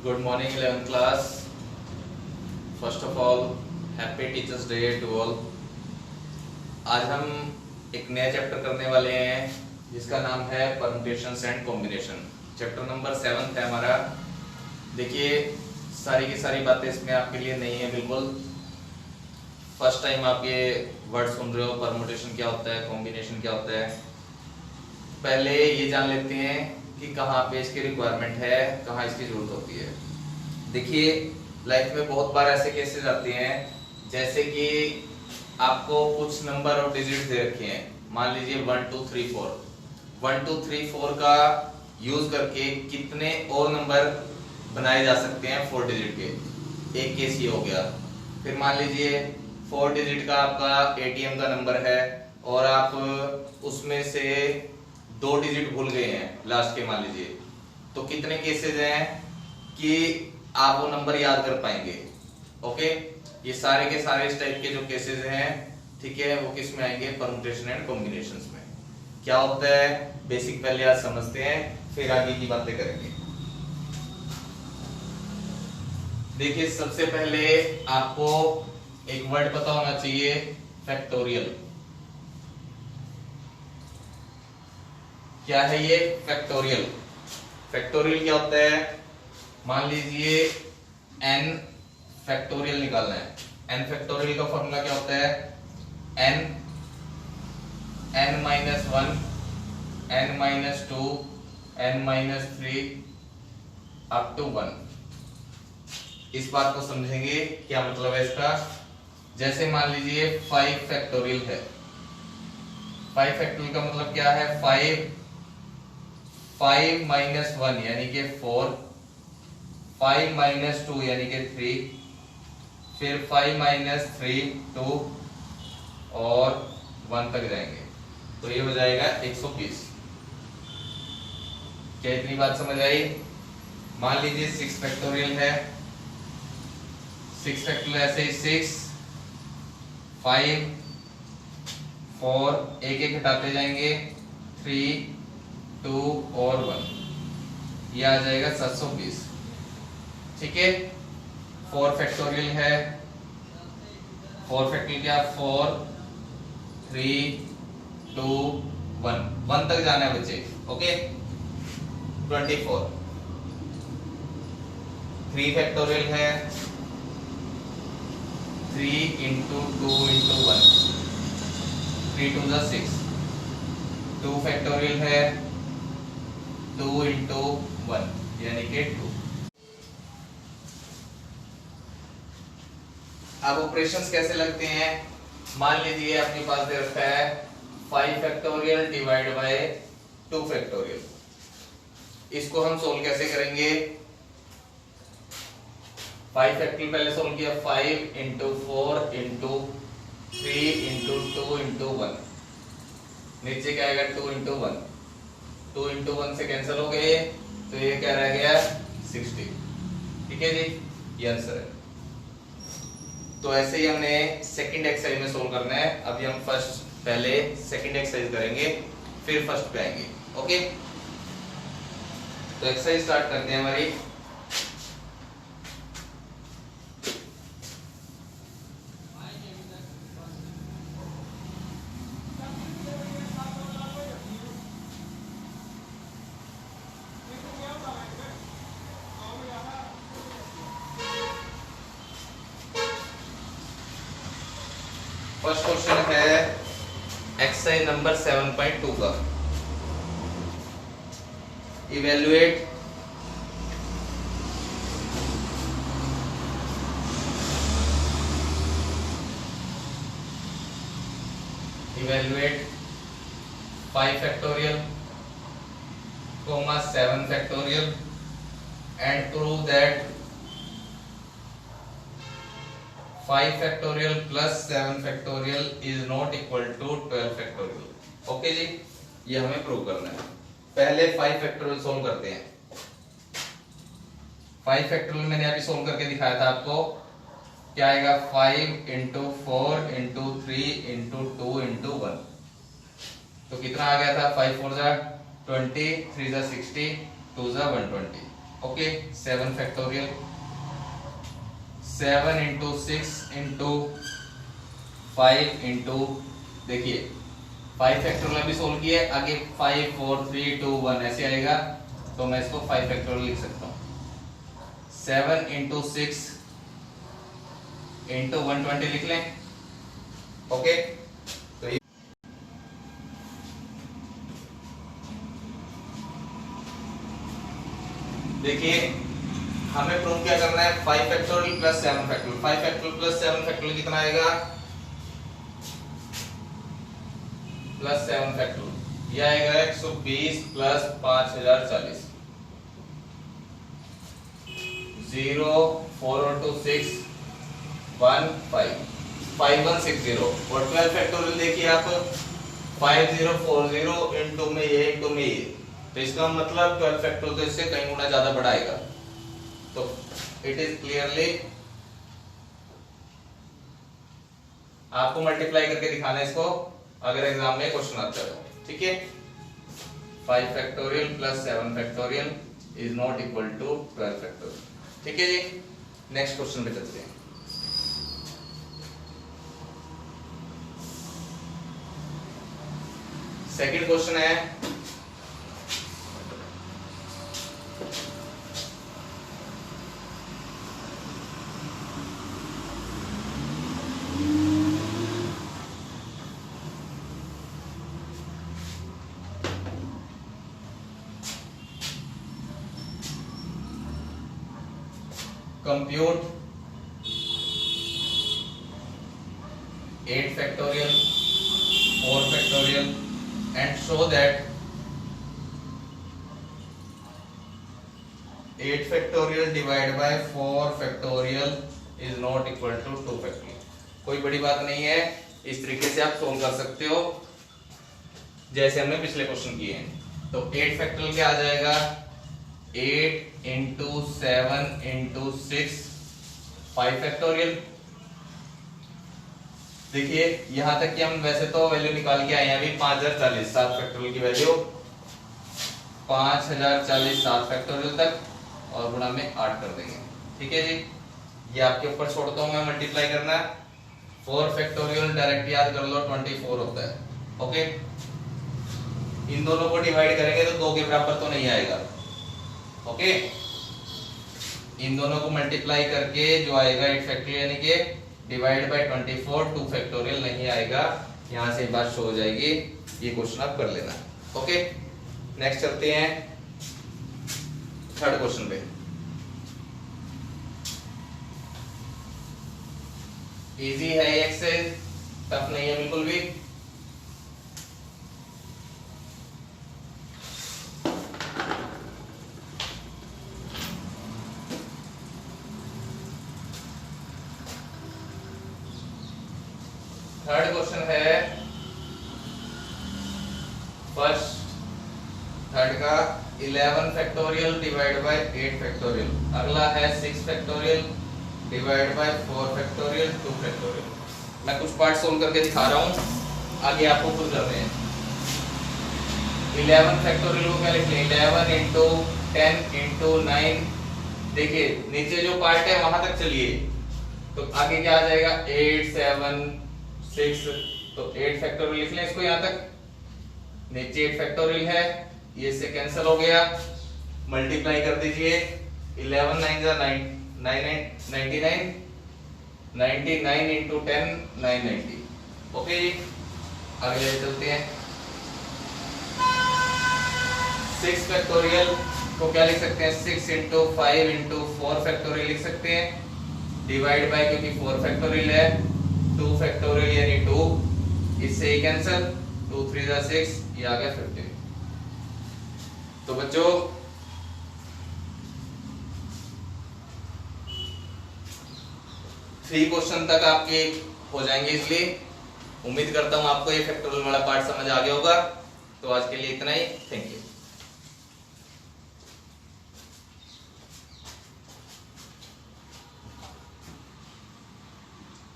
Good morning 11th class. First of all, Happy Teachers Day to all. आज हम एक नया चैप्टर करने वाले हैं जिसका नाम है permutations and combination. Chapter number 7 है हमारा। देखिए सारी की सारी बातें इसमें आपके लिए नहीं है बिल्कुल। फर्स्ट टाइम आप ये वर्ड सुन रहे हो, परम्यूटेशन क्या होता है, कॉम्बिनेशन क्या होता है। पहले ये जान लेते हैं कि कहाँ पे इसकी रिक्वायरमेंट है, कहाँ इसकी जरूरत होती है। देखिए लाइफ में बहुत बार ऐसे केसेस आते हैं जैसे कि आपको कुछ नंबर और डिजिट दे रखे हैं, मान लीजिए 1 2 3 4। 1 2 3 4 का यूज करके कितने और नंबर बनाए जा सकते हैं 4 डिजिट के। एक केस ये हो गया। फिर मान लीजिए 4 डिजिट का आपका एटीएम का नंबर है और आप उसमें से 2 डिजिट भूल गए हैं लास्ट के, मान लीजिए। तो कितने केसेस हैं कि आप वो नंबर याद कर पाएंगे। ओके, ये सारे के सारे इस टाइप के जो केसेस हैं, ठीक है, वो किस में आएंगे? परम्यूटेशन एंड कॉम्बिनेशंस में। क्या होता है बेसिक पहले आज समझते हैं, फिर आगे की बातें करेंगे। देखिए सबसे पहले आपको एक वर्ड पता होना चाहिए, फैक्टोरियल। क्या है ये? फैक्टोरियल। फैक्टोरियल क्या होता है? मान लीजिए n फैक्टोरियल निकालना है। n फैक्टोरियल का फॉर्मूला क्या होता है? n -1 n-2 n-3 up to 1। इस बात को समझेंगे क्या मतलब है इसका। जैसे मान लीजिए 5 फैक्टोरियल है। 5 फैक्टोरियल का मतलब क्या है? 5 -1 यानी कि 4, 5 -2 यानी कि 3, फिर 5 -3 2 और 1 तक जाएंगे, तो ये हो जाएगा 120। क्या इतनी बात समझ आई? मान लीजिए 6 फैक्टोरियल है। 6 फैक्टोरियल ऐसे ही 6 5 4 एक एक हटाते जाएंगे, 3 2 और 1, ये आ जाएगा 720। ठीक है। 4 फैक्टोरियल है। 4 फैक्टोरियल क्या? 4 3 2 1 तक जाना है बच्चे। ओके, 24। 3 फैक्टोरियल है। 3 into 2 into 1, 3 2 the 6। 2 फैक्टोरियल है। 2 into 1 यानी कि 2। अब ऑपरेशंस कैसे लगते हैं? मान लीजिए आपके पास दे रखा है 5 फैक्टोरियल डिवाइड बाय 2 फैक्टोरियल। इसको हम सोल्व कैसे करेंगे? 5 फैक्टोरियल पहले सोल्व किया, 5 into 4 into 3 into 2 into 1। नीचे क्या आएगा? 2 into 1। 2 into 1 से कैंसिल हो गए, तो ये क्या रह गया? 60। ठीक है जी, ये आंसर है। तो ऐसे ही हमने सेकंड एक्सरसाइज में सोल्व करना है। अभी हम पहले सेकंड एक्सरसाइज करेंगे, फिर फर्स्ट पे आएंगे। ओके, तो एक्सरसाइज स्टार्ट करते हैं हमारी। फर्स्ट क्वेश्चन है एक्सरसाइज नंबर 7.2 का। Evaluate evaluate 5 factorial, 7 factorial and prove that 5 factorial plus 7 factorial is not equal to 12 factorial. Okay जी, ये हमें प्रूव करना है। पहले 5 फैक्टोरियल सोल्व करते हैं। 5 फैक्टोरियल मैंने अभी सोल्व करके दिखाया था आपको। क्या आएगा? 5 into 4 into 3 into 2 into 1। तो कितना आ गया था? 5 4 जा 20, 3 जा 60, 2 जा 120। Okay 7 factorial, 7 into 6 into 5 into, देखिए 5 फैक्टोरियल भी सोल्व किया, आगे 5 4 3 2 1 ऐसे आएगा, तो मैं इसको 5 फैक्टोरियल लिख सकता हूं। 7 इंटू 6 इंटू 120 लिख लें। ओके तो ये देखिए हमें प्रूव क्या करना है, 5 factorial plus 7 factorial, 5 factorial plus 7 factorial कितना आएगा, प्लस 7 फैक्टोरियल ये आएगा 120 प्लस 5040, 0 4 और 2 6 1 5 5160, और 12 फैक्टोरियल देखिए आप 5040 इंटू में ये, तो इसका मतलब 12 फैक्टोरियल तो इससे कई गुना ज्यादा बड़ा आएगा। तो इट इज क्लियरली आपको मल्टीप्लाई करके दिखाना है इसको, अगर एग्जाम में क्वेश्चन आता है तो, ठीक है। 5 factorial plus 7 factorial is not equal to 12 factorial, ठीक है जी। नेक्स्ट क्वेश्चन पे चलते हैं। सेकंड क्वेश्चन है, compute 8 factorial, 4 factorial and show that 8 factorial divided by 4 factorial is not equal to 2 factorial। कोई बड़ी बात नहीं है, इस तरीके से आप सोल्व कर सकते हो जैसे हमने पिछले क्वेश्चन किए हैं। तो 8 फैक्टोरियल क्या आ जाएगा, 8 इंटू 7 इंटू 6 5 फैक्टोरियल। देखिए यहां तक कि हम वैसे तो वैल्यू निकाल के आए हैं अभी 5040, 7 फैक्टोरियल की वैल्यू 5040 7 फैक्टोरियल तक, और गुणा में 8 कर देंगे, ठीक है जी। ये आपके ऊपर छोड़ता हूं मैं मल्टीप्लाई करना। 4 फैक्टोरियल डायरेक्ट याद कर लो 24 होता है, ओके। इन दोनों को डिवाइड करेंगे तो 2 के बराबर तो नहीं आएगा, ओके। इन दोनों को मल्टीप्लाई करके जो आएगा 8 फैक्टोरियल यानी कि डिवाइड बाय 24 2 फैक्टोरियल नहीं आएगा, यहां से बात शो हो जाएगी। ये क्वेश्चन आप कर लेना, ओके। नेक्स्ट चलते हैं थर्ड क्वेश्चन पे। इजी है ये एक्सरसाइज, टफ नहीं है बिल्कुल भी। थर्ड क्वेश्चन है फर्स्ट थर्ड का 11 फैक्टोरियल डिवाइड बाय 8 फैक्टोरियल। अगला है 6 factorial divide by 4 factorial 2 factorial. मैं कुछ पार्ट सोल्व करके दिखा रहा हूं, आगे आपको खुद करने हैं। 11 फैक्टोरियल को क्या लिख लें, 11 इंटू 10 इंटू 9। देखिए नीचे जो पार्ट है वहां तक चलिए, तो आगे क्या आ जाएगा 8 7 6, तो 8 फैक्टोरियल लिख लें इसको यहां तक। नीचे 8 फैक्टोरियल है, ये से कैंसिल हो गया, मल्टीप्लाई कर दीजिए। 11 9 जा 9 99 99 इंटू 10 990, ओके जी। अगले चलते हैं। 6 फैक्टोरियल को क्या लिख सकते हैं, 6 इंटू 5 इंटू 4 फैक्टोरियल लिख सकते हैं, डिवाइड बाय क्योंकि 4 फैक्टोरियल है 2 फैक्टोरियल यानी 2, इससे ही कैंसिल, 2 3 जा 6, ये आ गया 15। तो बच्चों थ्री क्वेश्चन तक आपके हो जाएंगे, इसलिए उम्मीद करता हूं आपको ये फैक्टोरियल वाला पार्ट समझ आ गया होगा। तो आज के लिए इतना ही, थैंक यू।